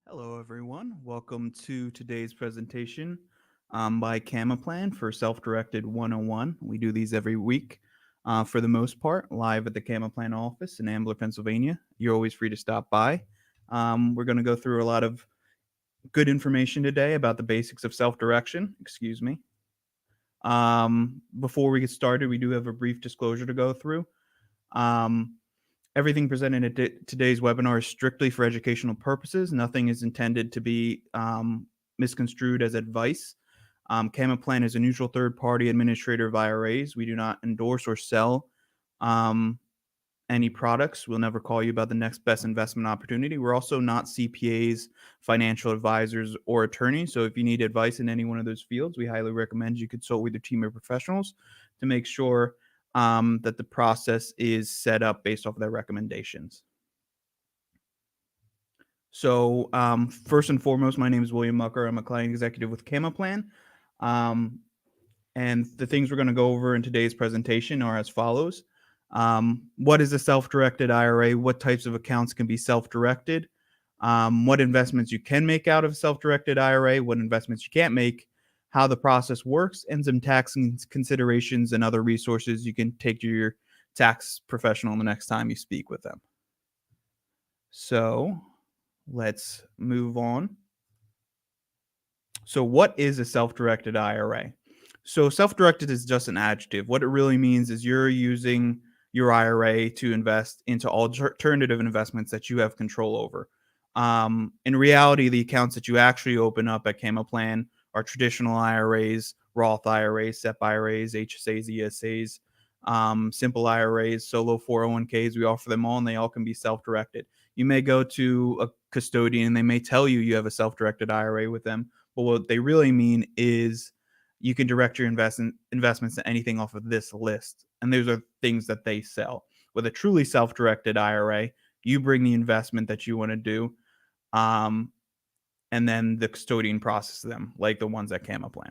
Hello, everyone. Welcome to today's presentation by Camaplan for Self-Directed 101. We do these every week for the most part, live at the Camaplan office in Ambler, Pennsylvania. You're always free to stop by. We're going to go through a lot of good information today about the basics of self-direction. Excuse me. Before we get started, we do have a brief disclosure to go through. Um, Everything presented in today's webinar is strictly for educational purposes. Nothing is intended to be misconstrued as advice. Camaplan is a neutral third-party administrator of IRAs. We do not endorse or sell any products. We'll never call you about the next best investment opportunity. We're also not CPAs, financial advisors, or attorneys. So if you need advice in any one of those fields, we highly recommend you consult with your team of professionals to make sure that the process is set up based off of their recommendations. So first and foremost, my name is William Mucker. I'm a client executive with Camaplan. And the things we're going to go over in today's presentation are as follows. What is a self-directed IRA? What types of accounts can be self-directed? What investments you can make out of a self-directed IRA? What investments you can't make? How the process works, and some tax considerations and other resources you can take to your tax professional the next time you speak with them. So let's move on. So what is a self-directed IRA? So self-directed is just an adjective. What it really means is you're using your IRA to invest into alternative investments that you have control over. In reality, the accounts that you actually open up at Camaplan are traditional IRAs, Roth IRAs, SEP IRAs, HSAs, ESAs, simple IRAs, solo 401ks. We offer them all, and they all can be self-directed. You may go to a custodian, and they may tell you have a self-directed IRA with them, but what they really mean is you can direct your investments to anything off of this list. And those are things that they sell. With a truly self-directed IRA, you bring the investment that you want to do, and then the custodian processes them, like the ones at Camaplan.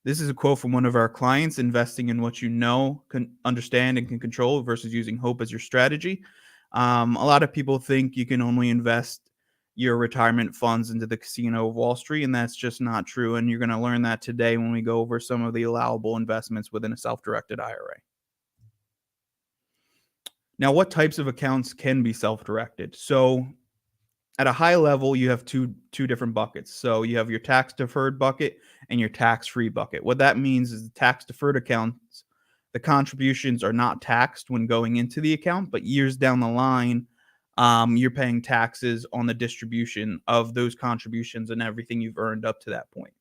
This is a quote from one of our clients: investing in what you know, can understand, and can control versus using hope as your strategy. A lot of people think you can only invest your retirement funds into the casino of Wall Street, and that's just not true. And you're going to learn that today when we go over some of the allowable investments within a self-directed IRA. Now, what types of accounts can be self-directed? So at a high level, you have two different buckets. So you have your tax-deferred bucket and your tax-free bucket. What that means is the tax-deferred accounts, the contributions are not taxed when going into the account, but years down the line, you're paying taxes on the distribution of those contributions and everything you've earned up to that point.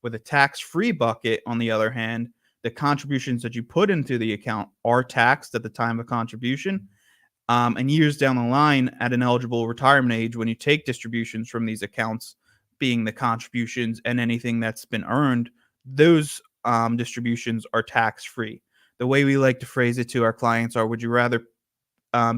With a tax-free bucket, on the other hand, the contributions that you put into the account are taxed at the time of contribution. And years down the line, at an eligible retirement age, when you take distributions from these accounts, being the contributions and anything that's been earned, those distributions are tax-free. The way we like to phrase it to our clients are, would you rather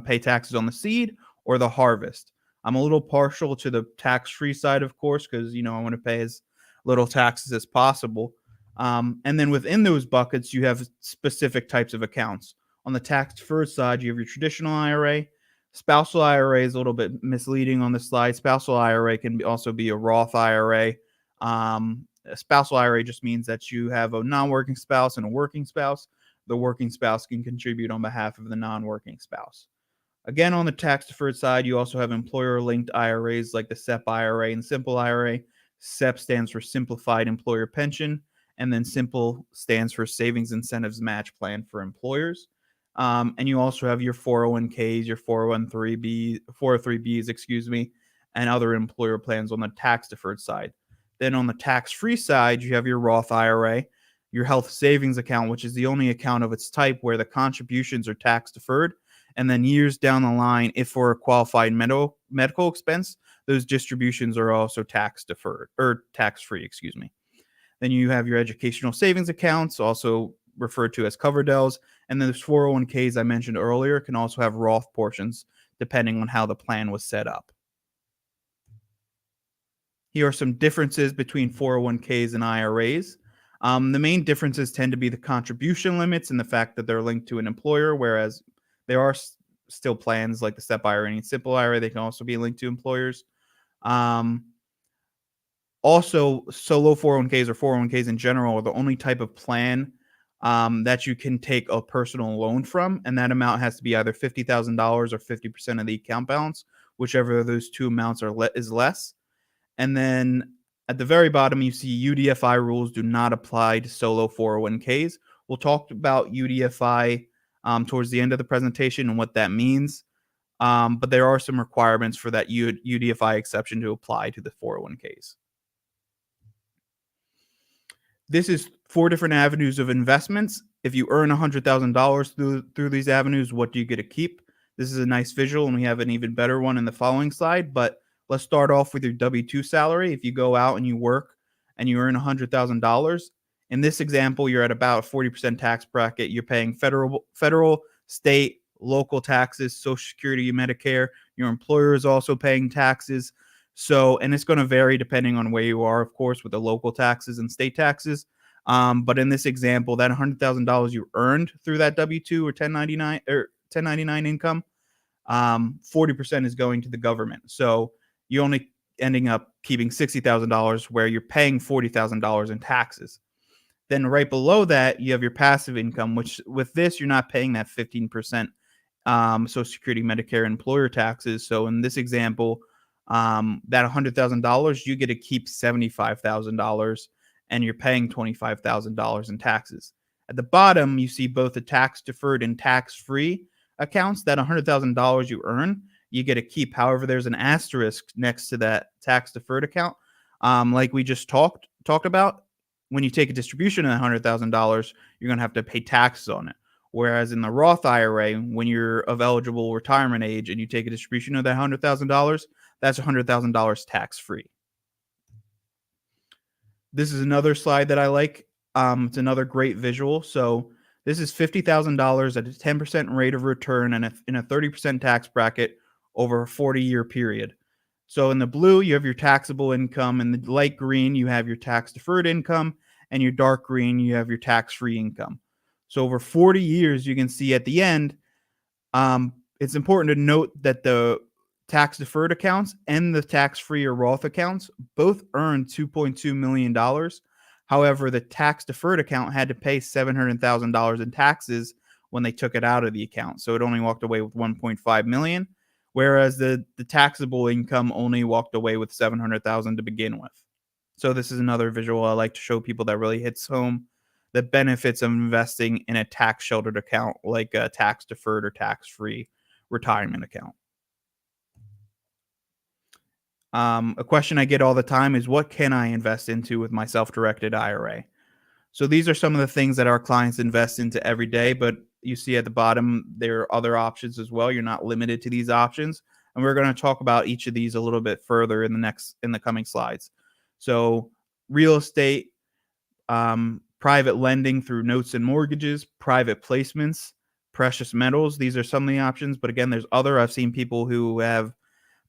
pay taxes on the seed or the harvest? I'm a little partial to the tax-free side, of course, because I want to pay as little taxes as possible. And then within those buckets, you have specific types of accounts. On the tax-deferred side, you have your traditional IRA. Spousal IRA is a little bit misleading on the slide. Spousal IRA can also be a Roth IRA. A spousal IRA just means that you have a non-working spouse and a working spouse. The working spouse can contribute on behalf of the non-working spouse. Again, on the tax-deferred side, you also have employer-linked IRAs like the SEP IRA and Simple IRA. SEP stands for Simplified Employer Pension, and then Simple stands for Savings Incentives Match Plan for employers. And you also have your 401ks, your 403bs, and other employer plans on the tax-deferred side. Then on the tax-free side, you have your Roth IRA, your health savings account, which is the only account of its type where the contributions are tax-deferred. And then years down the line, if for a qualified medical expense, those distributions are also tax-deferred or tax-free, Then you have your educational savings accounts, also referred to as Coverdell's, and then those 401ks I mentioned earlier can also have Roth portions depending on how the plan was set up. Here are some differences between 401ks and IRAs. The main differences tend to be the contribution limits and the fact that they're linked to an employer, whereas there are still plans like the SEP IRA and Simple IRA. They can also be linked to employers. Um, Also, solo 401ks or 401ks in general are the only type of plan that you can take a personal loan from, and that amount has to be either $50,000 or 50% of the account balance, whichever of those two amounts is less. And then at the very bottom, you see UDFI rules do not apply to solo 401ks. We'll talk about UDFI towards the end of the presentation and what that means. But there are some requirements for that UDFI exception to apply to the 401ks. This is 4 different avenues of investments. If you earn $100,000 through these avenues, what do you get to keep? This is a nice visual, and we have an even better one in the following slide. But let's start off with your W-2 salary. If you go out and you work and you earn $100,000, in this example, you're at about a 40% tax bracket. You're paying federal, state, local taxes, Social Security, Medicare. Your employer is also paying taxes. So, and it's going to vary depending on where you are, of course, with the local taxes and state taxes. But in this example, that $100,000 you earned through that W-2 or 1099 income, 40% is going to the government. So you're only ending up keeping $60,000 where you're paying $40,000 in taxes. Then right below that, you have your passive income, which with this, you're not paying that 15% Social Security, Medicare, employer taxes. So in this example, that $100,000, you get to keep $75,000 and you're paying $25,000 in taxes. At the bottom, you see both the tax deferred and tax free accounts. That $100,000 you earn, you get to keep. However, there's an asterisk next to that tax deferred account. Like we just talked about, when you take a distribution of $100,000, you're going to have to pay taxes on it. Whereas in the Roth IRA, when you're of eligible retirement age and you take a distribution of that $100,000, that's $100,000 tax free. This is another slide that I like. It's another great visual. So this is $50,000 at a 10% rate of return and in a 30% tax bracket over a 40-year period. So in the blue, you have your taxable income. In the light green, you have your tax deferred income. And your dark green, you have your tax-free income. So over 40 years, you can see at the end, it's important to note that the tax deferred accounts and the tax-free or Roth accounts both earned $2.2 million. However, the tax deferred account had to pay $700,000 in taxes when they took it out of the account. So it only walked away with $1.5 million, whereas the taxable income only walked away with $700,000 to begin with. So this is another visual I like to show people that really hits home the benefits of investing in a tax sheltered account like a tax deferred or tax free retirement account. A question I get all the time is, what can I invest into with my self-directed IRA? So these are some of the things that our clients invest into every day, but you see at the bottom, there are other options as well. You're not limited to these options. And we're going to talk about each of these a little bit further in the coming slides. So real estate, private lending through notes and mortgages, private placements, precious metals. These are some of the options, but again, there's other. I've seen people who have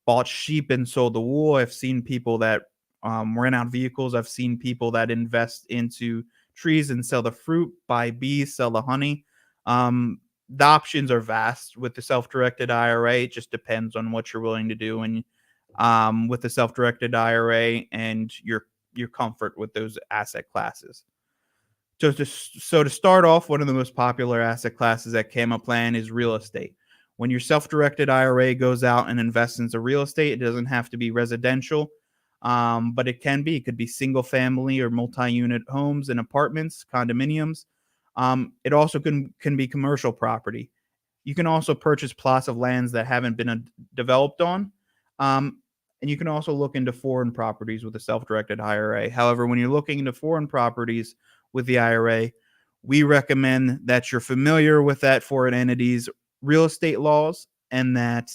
bought sheep and sold the wool. I've seen people that rent out vehicles. I've seen people that invest into trees and sell the fruit, buy bees, sell the honey. The options are vast with the self-directed IRA. It just depends on what you're willing to do, and with the self-directed IRA and your comfort with those asset classes. So to start off, one of the most popular asset classes at Camo Plan is real estate. When your self-directed IRA goes out and invests into real estate, it doesn't have to be residential, but it can be. It could be single family or multi-unit homes and apartments, condominiums. It also can be commercial property. You can also purchase plots of lands that haven't been developed on. And you can also look into foreign properties with a self-directed IRA. However, when you're looking into foreign properties with the IRA, we recommend that you're familiar with that foreign entity's real estate laws and that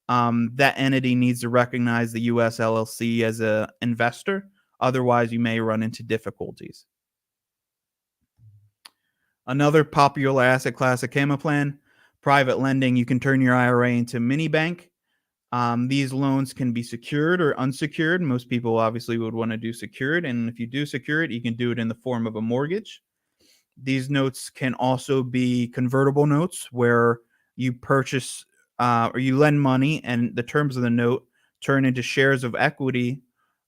that entity needs to recognize the U.S. LLC as an investor. Otherwise, you may run into difficulties. Another popular asset class at Camo Plan, private lending. You can turn your IRA into mini bank. These loans can be secured or unsecured. Most people obviously would want to do secured. And if you do secure it, you can do it in the form of a mortgage. These notes can also be convertible notes where you purchase or you lend money and the terms of the note turn into shares of equity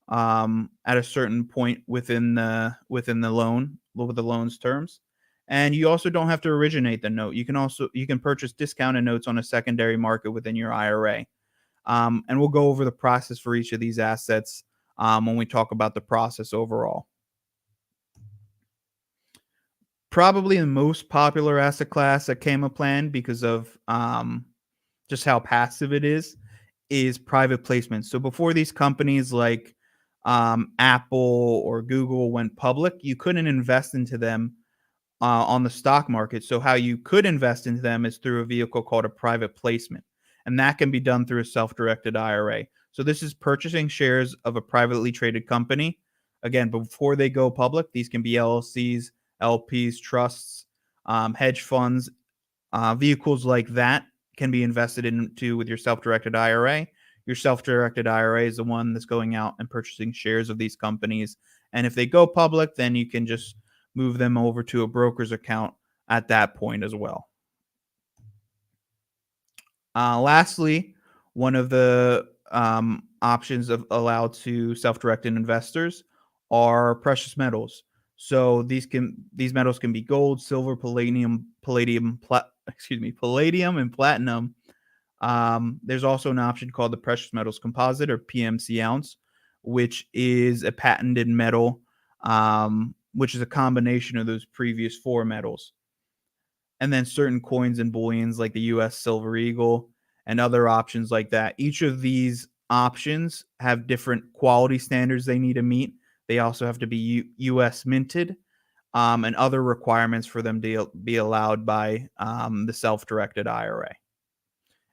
at a certain point within the loan with the loan's terms. And you also don't have to originate the note. You can purchase discounted notes on a secondary market within your IRA. And we'll go over the process for each of these assets when we talk about the process overall. Probably the most popular asset class at Kama Plan because of just how passive it is private placements. So before these companies like Apple or Google went public, you couldn't invest into them on the stock market. So how you could invest into them is through a vehicle called a private placement, and that can be done through a self-directed IRA. So this is purchasing shares of a privately traded company. Again, before they go public, these can be LLCs, LPs, trusts, hedge funds, vehicles like that can be invested into with your self-directed IRA. Your self-directed IRA is the one that's going out and purchasing shares of these companies. And if they go public, then you can just move them over to a broker's account at that point as well. Lastly, one of the options allowed to self-directed investors are precious metals. So these metals can be gold, silver, palladium, and platinum. There's also an option called the precious metals composite, or PMC ounce, which is a patented metal, which is a combination of those previous four metals. And then certain coins and bullions like the US Silver Eagle and other options like that. Each of these options have different quality standards they need to meet. They also have to be US minted, and other requirements for them to be allowed by the self-directed IRA.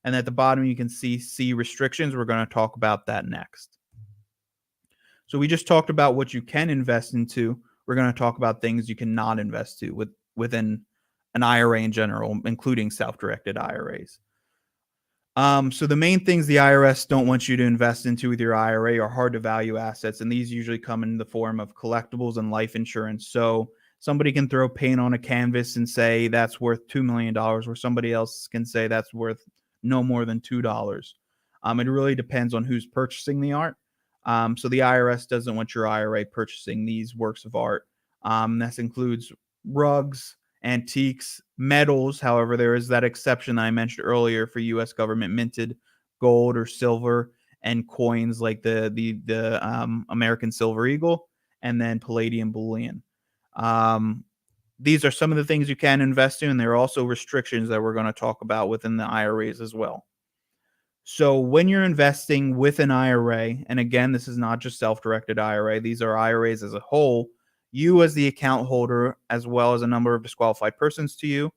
And at the bottom, you can see restrictions. We're going to talk about that next. So we just talked about what you can invest into. We're going to talk about things you cannot invest to within an IRA in general, including self-directed IRAs. So the main things the IRS don't want you to invest into with your IRA are hard to value assets, and these usually come in the form of collectibles and life insurance. So somebody can throw paint on a canvas and say that's worth $2 million, where somebody else can say that's worth no more than $2. It really depends on who's purchasing the art. So the IRS doesn't want your IRA purchasing these works of art. This includes rugs, antiques, metals. However, there is that exception I mentioned earlier for U.S. government minted gold or silver, and coins like the American Silver Eagle, and then palladium bullion. These are some of the things you can invest in. There are also restrictions that we're going to talk about within the IRAs as well. So when you're investing with an IRA, and again, this is not just self-directed IRA, these are IRAs as a whole, you as the account holder, as well as a number of disqualified persons to you,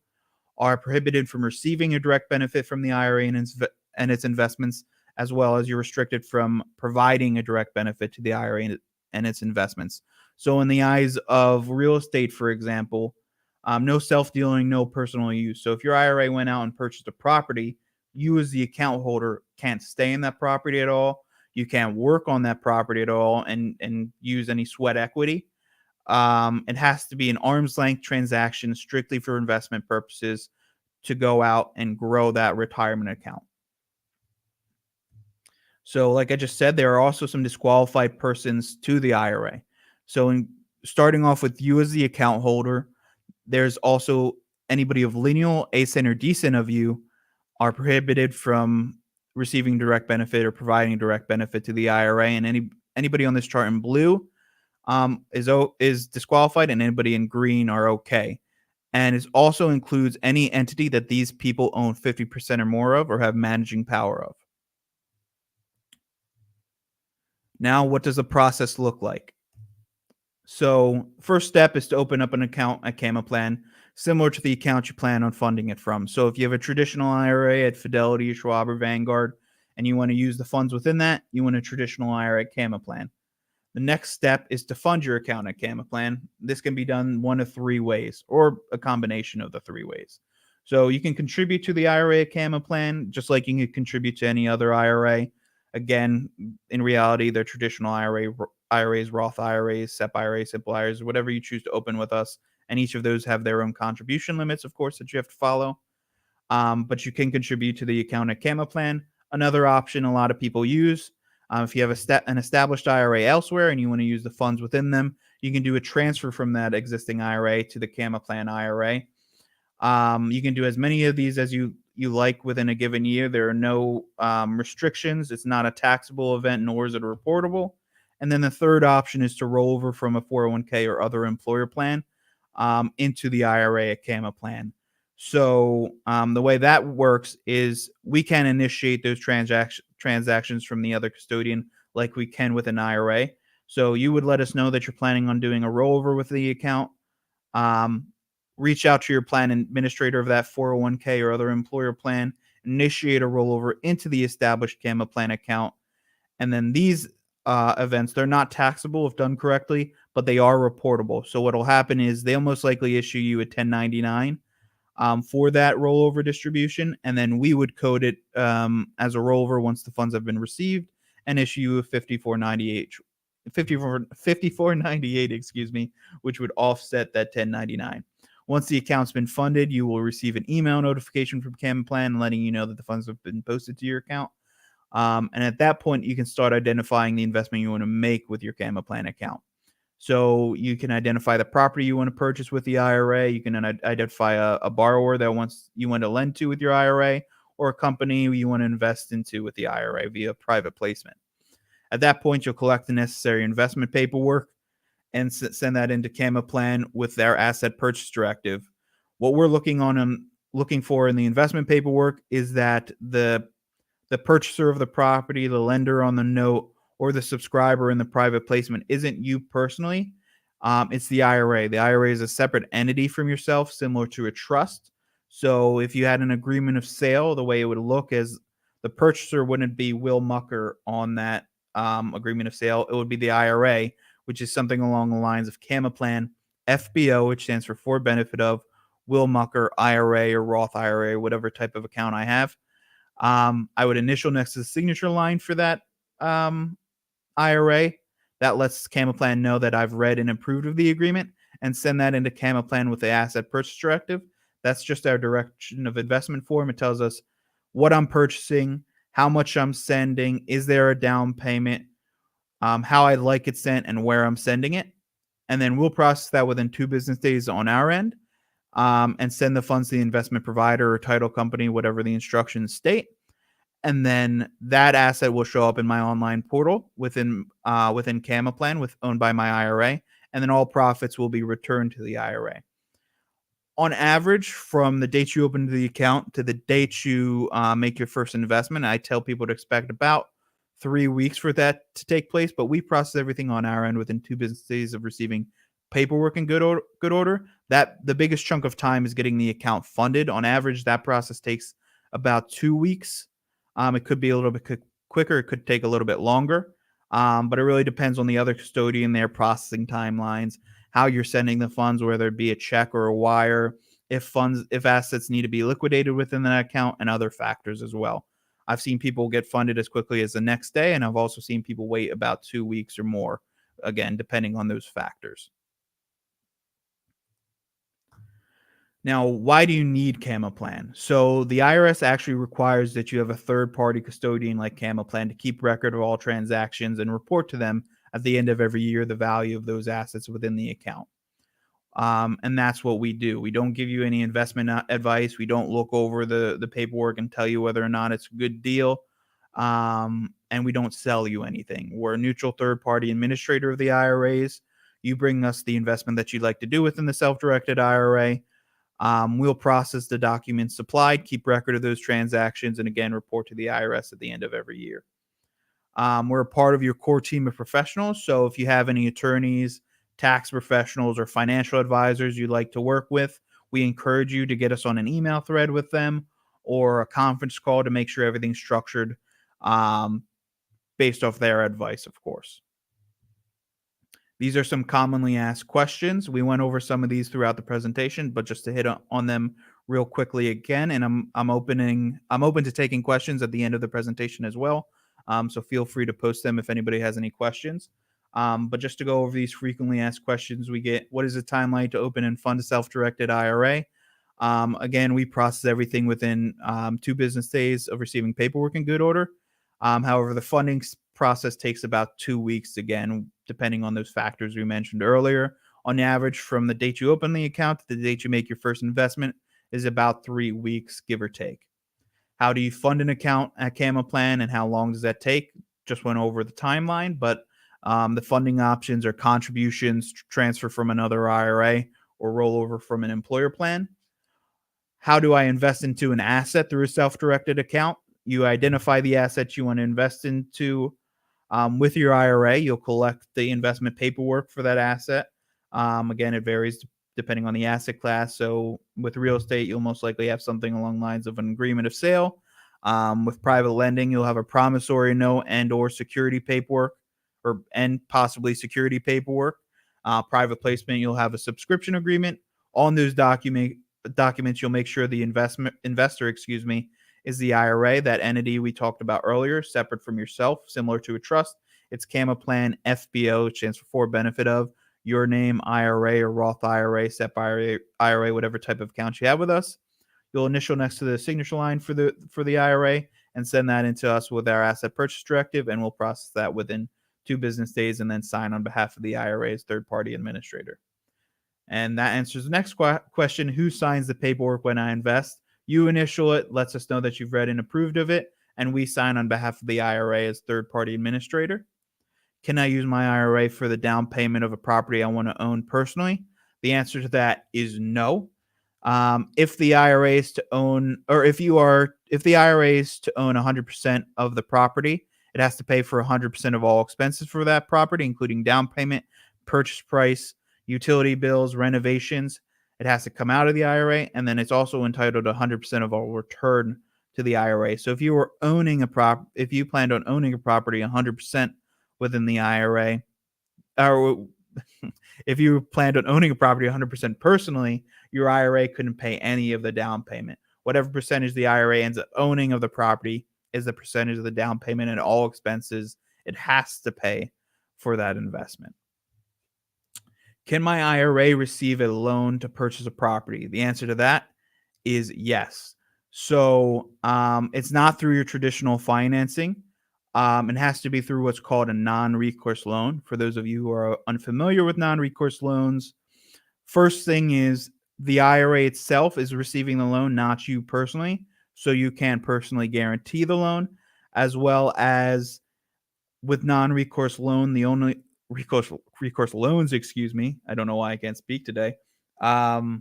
are prohibited from receiving a direct benefit from the IRA and its investments, as well as you're restricted from providing a direct benefit to the IRA and its investments. So in the eyes of real estate, for example, no self-dealing, no personal use. So if your IRA went out and purchased a property, you as the account holder can't stay in that property at all. You can't work on that property at all and use any sweat equity. It has to be an arm's length transaction strictly for investment purposes to go out and grow that retirement account. So like I just said, there are also some disqualified persons to the IRA. So starting off with you as the account holder, there's also anybody of lineal, ascent, or descent of you are prohibited from receiving direct benefit or providing direct benefit to the IRA. And anybody on this chart in blue is disqualified, and anybody in green are okay. And it also includes any entity that these people own 50% or more of or have managing power of. Now, what does the process look like? So first step is to open up an account at Kama Plan, similar to the account you plan on funding it from. So if you have a traditional IRA at Fidelity, Schwab, or Vanguard, and you want to use the funds within that, you want a traditional IRA at Kama Plan. The next step is to fund your account at Kama Plan. This can be done one of three ways, or a combination of the three ways. So you can contribute to the IRA at Kama Plan, just like you can contribute to any other IRA. Again, in reality, they're traditional IRAs, Roth IRAs, SEP IRAs, simple IRAs, whatever you choose to open with us. And each of those have their own contribution limits, of course, that you have to follow. But you can contribute to the account at Kama Plan. Another option a lot of people use If you have an established IRA elsewhere and you want to use the funds within them, you can do a transfer from that existing IRA to the Gamma Plan IRA. You can do as many of these as you like within a given year. There are no restrictions. It's not a taxable event, nor is it reportable. And then the third option is to roll over from a 401k or other employer plan into the IRA at Gamma Plan. So the way that works is we can initiate those transactions from the other custodian like we can with an IRA. So you would let us know that you're planning on doing a rollover with the account. Um, Reach out to your plan administrator of that 401k or other employer plan, initiate a rollover into the established Gamma Plan account. And then these events, they're not taxable if done correctly, but they are reportable. So what will happen is they'll most likely issue you a 1099 for that rollover distribution, and then we would code it as a rollover once the funds have been received and issue you a 5498, excuse me, which would offset that 1099. Once the account's been funded, you will receive an email notification from Gamma Plan letting you know that the funds have been posted to your account. And at that point, you can start identifying the investment you want to make with your Gamma Plan account. So you can identify the property you want to purchase with the IRA. You can identify a borrower that you want to lend to with your IRA, or a company you want to invest into with the IRA via private placement. At that point, you'll collect the necessary investment paperwork and send that into Gamma Plan with their asset purchase directive. What we're looking for in the investment paperwork is that the purchaser of the property, the lender on the note, or the subscriber in the private placement isn't you personally. It's the IRA. The IRA is a separate entity from yourself, similar to a trust. So if you had an agreement of sale, the way it would look is the purchaser wouldn't be Will Mucker on that agreement of sale. It would be the IRA, which is something along the lines of Gamma Plan FBO, which stands for benefit of Will Mucker IRA or Roth IRA, whatever type of account I have. I would initial next to the signature line for that IRA. That lets Gamma Plan know that I've read and approved of the agreement, and send that into Gamma Plan with the asset purchase directive. That's just our direction of investment form. It tells us what I'm purchasing, how much I'm sending, is there a down payment, how I'd like it sent, and where I'm sending it. And then we'll process that within 2 business days on our end, and send the funds to the investment provider or title company, whatever the instructions state. And then that asset will show up in my online portal within Gamma Plan, owned by my IRA, and then all profits will be returned to the IRA. On average, from the date you open the account to the date you make your first investment, I tell people to expect about 3 weeks for that to take place, but we process everything on our end within 2 business days of receiving paperwork in good order. That the biggest chunk of time is getting the account funded. On average, that process takes about 2 weeks. It could be a little bit quicker. It could take a little bit longer. But it really depends on the other custodian, their processing timelines, how you're sending the funds, whether it be a check or a wire, if assets need to be liquidated within that account, and other factors as well. I've seen people get funded as quickly as the next day, and I've also seen people wait about 2 weeks or more, again, depending on those factors. Now, why do you need Gamma Plan? So the IRS actually requires that you have a third-party custodian like Gamma Plan to keep record of all transactions and report to them at the end of every year the value of those assets within the account. And that's what we do. We don't give you any investment advice. We don't look over the paperwork and tell you whether or not it's a good deal. And we don't sell you anything. We're a neutral third-party administrator of the IRAs. You bring us the investment that you'd like to do within the self-directed IRA. We'll process the documents supplied, keep record of those transactions, and again, report to the IRS at the end of every year. We're a part of your core team of professionals. So if you have any attorneys, tax professionals, or financial advisors you'd like to work with, we encourage you to get us on an email thread with them or a conference call to make sure everything's structured based off their advice, of course. These are some commonly asked questions. We went over some of these throughout the presentation, but just to hit on them real quickly again, and I'm open to taking questions at the end of the presentation as well. So feel free to post them if anybody has any questions. But just to go over these frequently asked questions, we get: what is the timeline to open and fund a self-directed IRA? Again, we process everything within 2 business days of receiving paperwork in good order. However, the funding process takes about 2 weeks, again, depending on those factors we mentioned earlier. On average, from the date you open the account to the date you make your first investment is about 3 weeks, give or take. How do you fund an account at Camaplan and how long does that take? Just went over the timeline, but the funding options are contributions, transfer from another IRA, or rollover from an employer plan. How do I invest into an asset through a self-directed account? You identify the assets you want to invest into. With your IRA, you'll collect the investment paperwork for that asset. Again, it varies depending on the asset class. So with real estate, you'll most likely have something along the lines of an agreement of sale. With private lending, you'll have a promissory note and/or security paperwork, and possibly security paperwork. Private placement, you'll have a subscription agreement. On those documents, you'll make sure the investor, is the IRA, that entity we talked about earlier, separate from yourself, similar to a trust. It's Camaplan FBO, which stands for benefit of your name, IRA or Roth IRA, SEP IRA, whatever type of account you have with us. You'll initial next to the signature line for the IRA and send that into us with our asset purchase directive, and we'll process that within 2 business days and then sign on behalf of the IRA's third-party administrator. And that answers the next question: who signs the paperwork when I invest? You initial it, lets us know that you've read and approved of it, and we sign on behalf of the IRA as third-party administrator. Can I use my IRA for the down payment of a property I want to own personally? The answer to that is no. If the IRA is to own, or if the IRA is to own 100% of the property, it has to pay for 100% of all expenses for that property, including down payment, purchase price, utility bills, renovations. It has to come out of the IRA, and then it's also entitled to 100% of all return to the IRA. So if you planned on owning a property 100% within the IRA, or if you planned on owning a property 100% personally, your IRA couldn't pay any of the down payment. Whatever percentage the IRA ends up owning of the property is the percentage of the down payment and all expenses it has to pay for that investment. Can my IRA receive a loan to purchase a property? The answer to that is yes. So it's not through your traditional financing. It has to be through what's called a non-recourse loan. For those of you who are unfamiliar with non-recourse loans, first thing is the IRA itself is receiving the loan, not you personally. So you can't personally guarantee the loan, as well as with non-recourse loan, the only recourse loans, I don't know why I can't speak today. The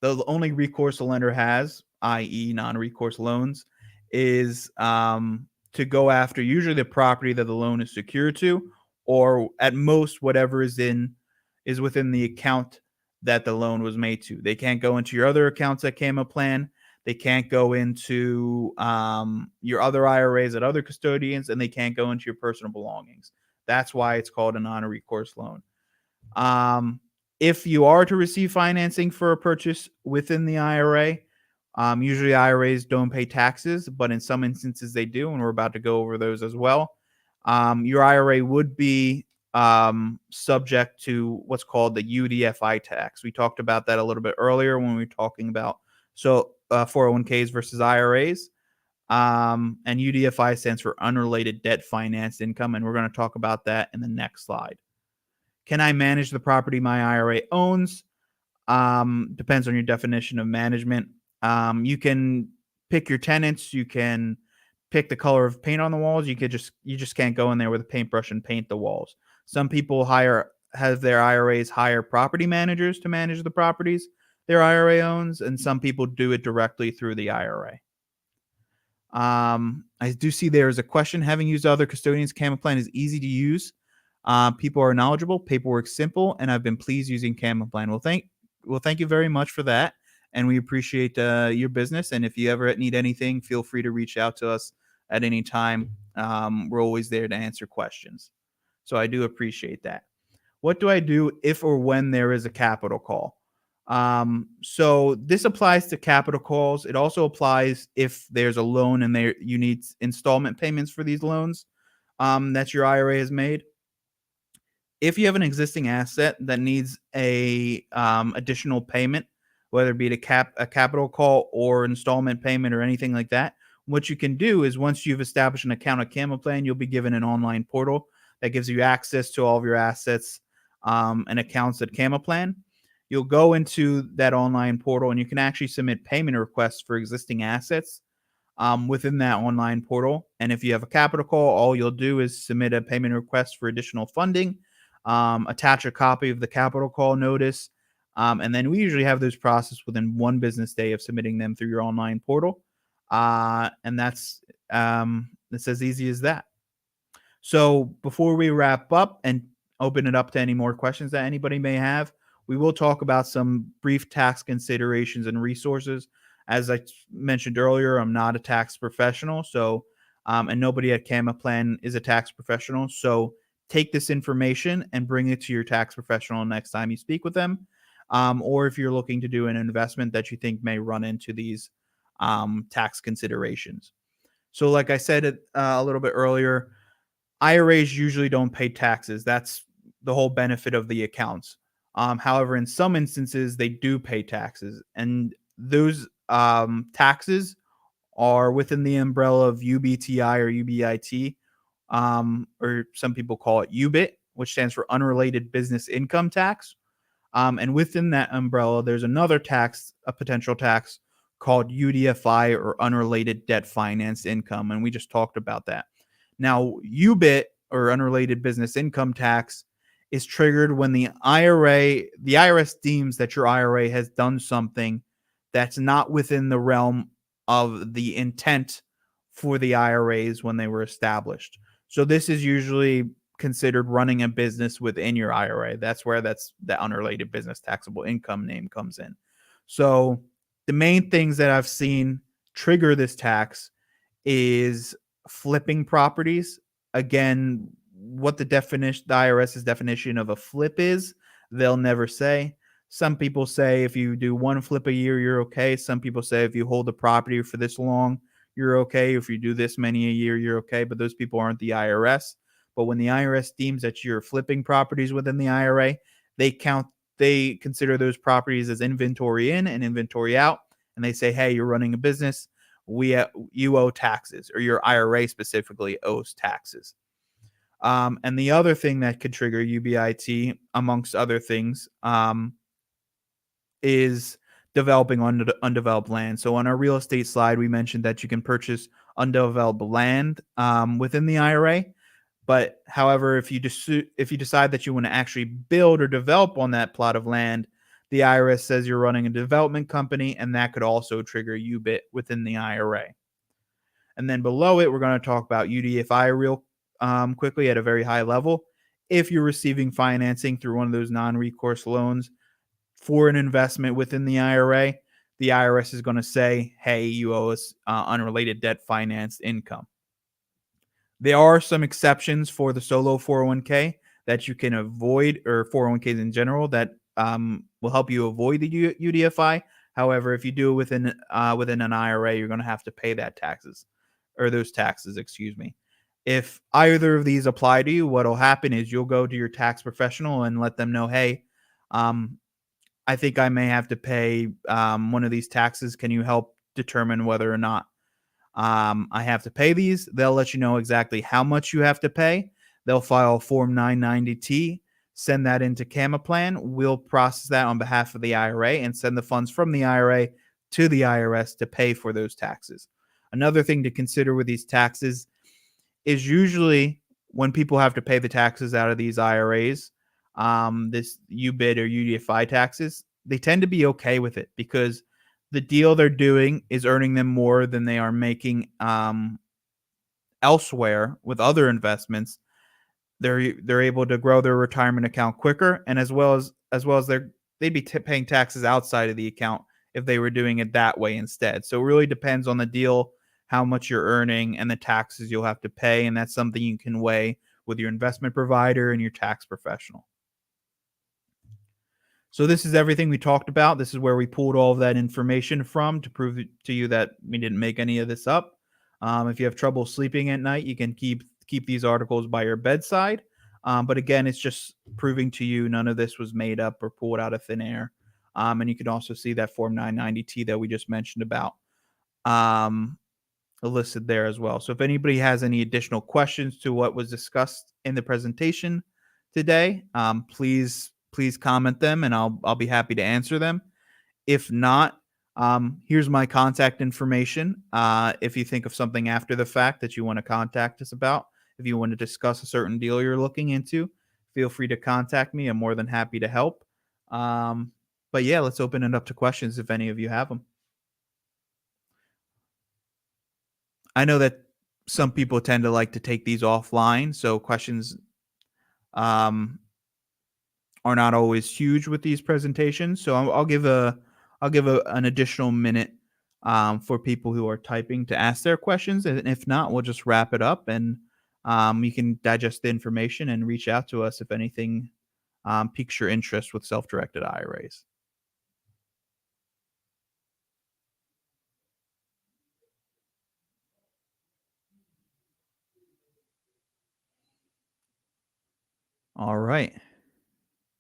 only recourse a lender has, i.e. non-recourse loans, is to go after usually the property that the loan is secured to, or at most whatever is within the account that the loan was made to. They can't go into your other accounts at Camaplan. They can't go into your other IRAs at other custodians, and they can't go into your personal belongings. That's why it's called a non-recourse loan. If you are to receive financing for a purchase within the IRA, usually IRAs don't pay taxes, but in some instances they do, and we're about to go over those as well. Your IRA would be subject to what's called the UDFI tax. We talked about that a little bit earlier when we were talking about 401ks versus IRAs. And UDFI stands for unrelated debt financed income, and we're going to talk about that in the next slide. Can I manage the property my IRA owns? Depends on your definition of management. You can pick your tenants. You can pick the color of paint on the walls. You just can't go in there with a paintbrush and paint the walls. Some people have their IRAs hire property managers to manage the properties their IRA owns, and some people do it directly through the IRA. I do see there is a question. Having used other custodians, Camaplan is easy to use. People are knowledgeable, paperwork's simple, and I've been pleased using Camaplan. Well, thank you very much for that, and we appreciate your business. And if you ever need anything, feel free to reach out to us at any time. We're always there to answer questions. So I do appreciate that. What do I do if or when there is a capital call? So this applies to capital calls. It also applies if there's a loan and you need installment payments for these loans that your IRA has made. If you have an existing asset that needs a additional payment, whether it be a capital call or installment payment or anything like that, What you can do is once you've established an account at Camaplan, you'll be given an online portal that gives you access to all of your assets and accounts at Camaplan. You'll go into that online portal and you can actually submit payment requests for existing assets within that online portal. And if you have a capital call, all you'll do is submit a payment request for additional funding, attach a copy of the capital call notice, and then we usually have those processed within 1 business day of submitting them through your online portal. And that's it's as easy as that. So before we wrap up and open it up to any more questions that anybody may have, we will talk about some brief tax considerations and resources. As I mentioned earlier, I'm not a tax professional, so and nobody at Camaplan is a tax professional. So take this information and bring it to your tax professional next time you speak with them, or if you're looking to do an investment that you think may run into these tax considerations. So, like I said a little bit earlier, IRAs usually don't pay taxes. That's the whole benefit of the accounts. However, in some instances, they do pay taxes, and those taxes are within the umbrella of UBTI or UBIT, or some people call it UBIT, which stands for Unrelated Business Income Tax. And within that umbrella, there's another tax, a potential tax called UDFI or Unrelated Debt Financed Income. And we just talked about that. Now, UBIT or Unrelated Business Income Tax is triggered when the IRS deems that your IRA has done something that's not within the realm of the intent for the IRAs when they were established. So this is usually considered running a business within your IRA. That's where the unrelated business taxable income name comes in. So the main things that I've seen trigger this tax is flipping properties. Again, what the IRS's definition of a flip is, they'll never say. Some people say if you do 1 flip a year, you're okay. Some people say if you hold the property for this long, you're okay. If you do this many a year, you're okay. But those people aren't the IRS. But when the IRS deems that you're flipping properties within the IRA, they consider those properties as inventory in and inventory out. And they say, hey, you're running a business. You owe taxes, or your IRA specifically owes taxes. And the other thing that could trigger UBIT, amongst other things, is developing undeveloped land. So on our real estate slide, we mentioned that you can purchase undeveloped land within the IRA. But however, if you decide that you want to actually build or develop on that plot of land, the IRS says you're running a development company, and that could also trigger UBIT within the IRA. And then below it, we're going to talk about UDFI real quickly at a very high level. If you're receiving financing through one of those non-recourse loans for an investment within the IRA, the IRS is going to say, hey, you owe us unrelated debt financed income. There are some exceptions for the solo 401k that you can avoid, or 401ks in general, that will help you avoid the UDFI. However, if you do it within an IRA, you're going to have to pay those taxes, excuse me. If either of these apply to you, what'll happen is you'll go to your tax professional and let them know, hey, I think I may have to pay one of these taxes. Can you help determine whether or not I have to pay these? They'll let you know exactly how much you have to pay. They'll file Form 990T, send that into Camaplan. We'll process that on behalf of the IRA and send the funds from the IRA to the IRS to pay for those taxes. Another thing to consider with these taxes is usually when people have to pay the taxes out of these IRAs, this UBIT or UDFI taxes, they tend to be okay with it because the deal they're doing is earning them more than they are making elsewhere with other investments. They're able to grow their retirement account quicker, and as well as they'd be paying taxes outside of the account if they were doing it that way instead. So it really depends on the deal, how much you're earning, and the taxes you'll have to pay, and that's something you can weigh with your investment provider and your tax professional. So this is everything we talked about. This is where we pulled all of that information from to prove to you that we didn't make any of this up. If you have trouble sleeping at night, you can keep these articles by your bedside. But again, it's just proving to you none of this was made up or pulled out of thin air. And you can also see that Form 990T that we just mentioned about. listed there as well. So if anybody has any additional questions to what was discussed in the presentation today, please comment them, and I'll be happy to answer them. If not, here's my contact information. If you think of something after the fact that you want to contact us about, if you want to discuss a certain deal you're looking into, feel free to contact me. I'm more than happy to help. Um, but yeah, let's open it up to questions if any of you have them. I know that some people tend to like to take these offline, so questions um, are not always huge with these presentations. So I'll give an additional minute for people who are typing to ask their questions, and if not, we'll just wrap it up, and you can digest the information and reach out to us if anything piques your interest with self-directed IRAs. All right.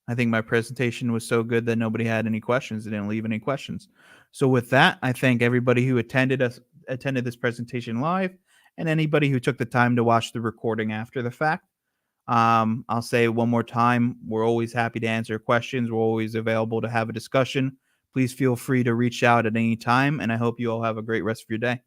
I think my presentation was so good that nobody had any questions. They didn't leave any questions. So with that, I thank everybody who attended this presentation live, and anybody who took the time to watch the recording after the fact. I'll say one more time, we're always happy to answer questions. We're always available to have a discussion. Please feel free to reach out at any time, and I hope you all have a great rest of your day.